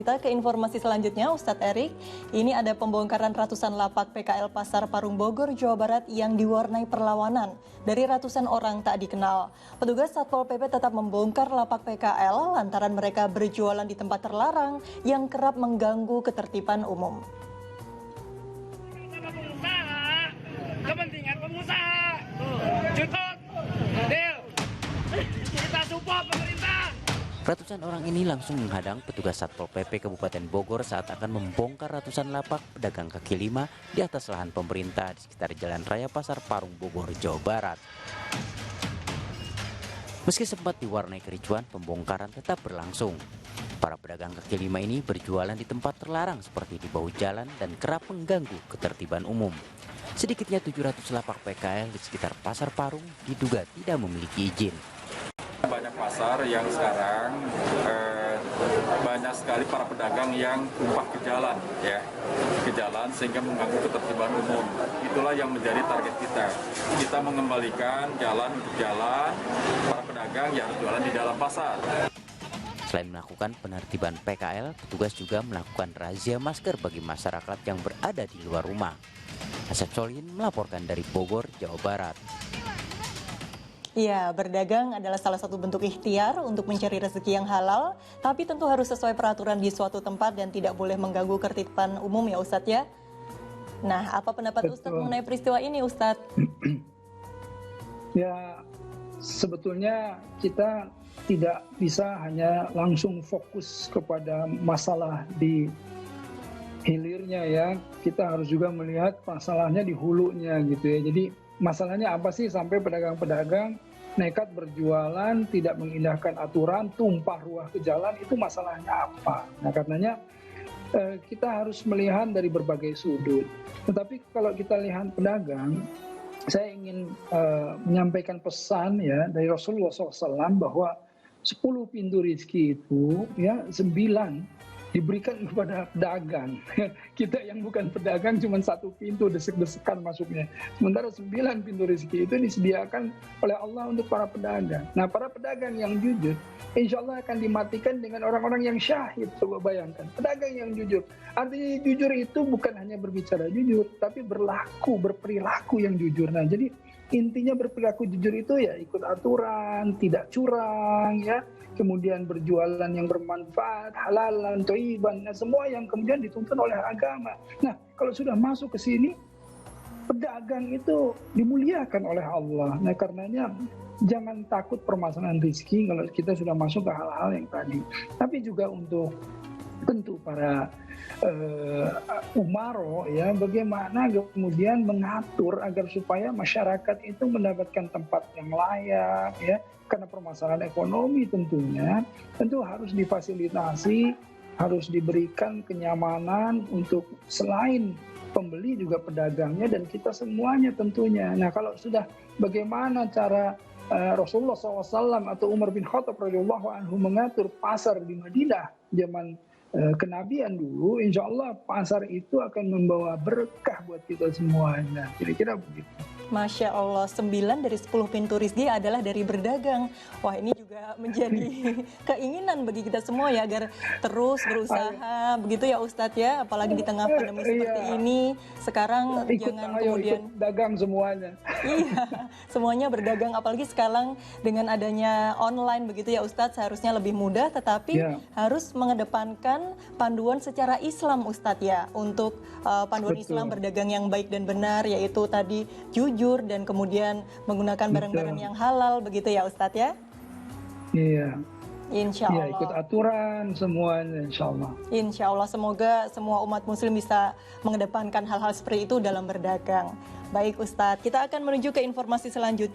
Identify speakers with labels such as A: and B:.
A: Kita ke informasi selanjutnya, Ustadz Erik. Ini ada pembongkaran ratusan lapak PKL Pasar Parung Bogor, Jawa Barat yang diwarnai perlawanan dari ratusan orang tak dikenal. Petugas Satpol PP tetap membongkar lapak PKL lantaran mereka berjualan di tempat terlarang yang kerap mengganggu ketertiban umum.
B: Kepentingan pengusaha, cukup, deal, kita support pemerintah.
C: Ratusan orang ini langsung menghadang petugas Satpol PP Kabupaten Bogor saat akan membongkar ratusan lapak pedagang kaki lima di atas lahan pemerintah di sekitar Jalan Raya Pasar Parung Bogor, Jawa Barat. Meski sempat diwarnai kericuan, pembongkaran tetap berlangsung. Para pedagang kaki lima ini berjualan di tempat terlarang seperti di bahu jalan dan kerap mengganggu ketertiban umum. Sedikitnya 700 lapak PKL di sekitar Pasar Parung diduga tidak memiliki izin.
D: Banyak pasar yang sekarang banyak sekali para pedagang yang tumpah ke jalan, sehingga mengganggu ketertiban umum. Itulah yang menjadi target kita. Kita mengembalikan jalan untuk jalan, para pedagang yang jualan di dalam pasar.
C: Selain melakukan penertiban PKL, petugas juga melakukan razia masker bagi masyarakat yang berada di luar rumah. Asep Solihin melaporkan dari Bogor, Jawa Barat.
A: Ya, berdagang adalah salah satu bentuk ikhtiar untuk mencari rezeki yang halal, tapi tentu harus sesuai peraturan di suatu tempat dan tidak boleh mengganggu ketertiban umum ya Ustadz ya. Nah, apa pendapat Ustadz mengenai peristiwa ini Ustadz?
E: Ya, sebetulnya kita tidak bisa hanya langsung fokus kepada masalah di hilirnya ya. Kita harus juga melihat masalahnya di hulunya gitu ya. Jadi masalahnya apa sih sampai pedagang-pedagang nekat berjualan, tidak mengindahkan aturan, tumpah ruah ke jalan, itu masalahnya apa? Nah, karenanya kita harus melihat dari berbagai sudut. Tetapi kalau kita lihat pedagang, saya ingin menyampaikan pesan ya dari Rasulullah SAW bahwa 10 pintu rezeki itu ya 9 diberikan kepada pedagang. Kita yang bukan pedagang cuma 1 pintu, desek-desekan masuknya. Sementara 9 pintu rezeki itu disediakan oleh Allah untuk para pedagang. Nah, para pedagang yang jujur, insya Allah akan dimatikan dengan orang-orang yang syahid. Coba bayangkan, pedagang yang jujur. Artinya jujur itu bukan hanya berbicara jujur, tapi berperilaku yang jujur. Nah, jadi intinya berperilaku jujur itu ya ikut aturan, tidak curang, ya, kemudian berjualan yang bermanfaat, halalan, thayyiban, nah, semua yang kemudian dituntun oleh agama. Nah, kalau sudah masuk ke sini, pedagang itu dimuliakan oleh Allah. Nah, karenanya jangan takut permasalahan rezeki kalau kita sudah masuk ke hal-hal yang tadi. Tapi juga untuk tentu para umaro ya, bagaimana kemudian mengatur agar supaya masyarakat itu mendapatkan tempat yang layak ya, karena permasalahan ekonomi tentu harus difasilitasi, harus diberikan kenyamanan untuk selain pembeli juga pedagangnya dan kita semuanya tentunya. Nah, kalau sudah bagaimana cara Rasulullah SAW atau Umar bin Khattab radhiyallahu anhu mengatur pasar di Madinah zaman kenabian dulu, insya Allah pasar itu akan membawa berkah buat kita semuanya. Kira-kira begitu.
A: Masya Allah, 9 dari 10 pintu rezeki adalah dari berdagang. Wah, ini juga menjadi keinginan bagi kita semua ya, agar terus berusaha, begitu ya Ustadz ya, apalagi di tengah pandemi seperti ini. Sekarang jangan kemudian
E: ikut dagang semuanya.
A: Iya, semuanya berdagang, apalagi sekarang dengan adanya online begitu ya Ustadz, seharusnya lebih mudah, tetapi harus mengedepankan panduan secara Islam Ustadz ya, untuk panduan Islam berdagang yang baik dan benar, yaitu tadi jujur dan kemudian menggunakan barang-barang yang halal begitu ya Ustadz ya.
E: Iya.
A: Insya Allah.
E: Ya, ikut aturan semuanya insya Allah.
A: Insya Allah, semoga semua umat muslim bisa mengedepankan hal-hal seperti itu dalam berdagang. Baik Ustadz, kita akan menuju ke informasi selanjutnya.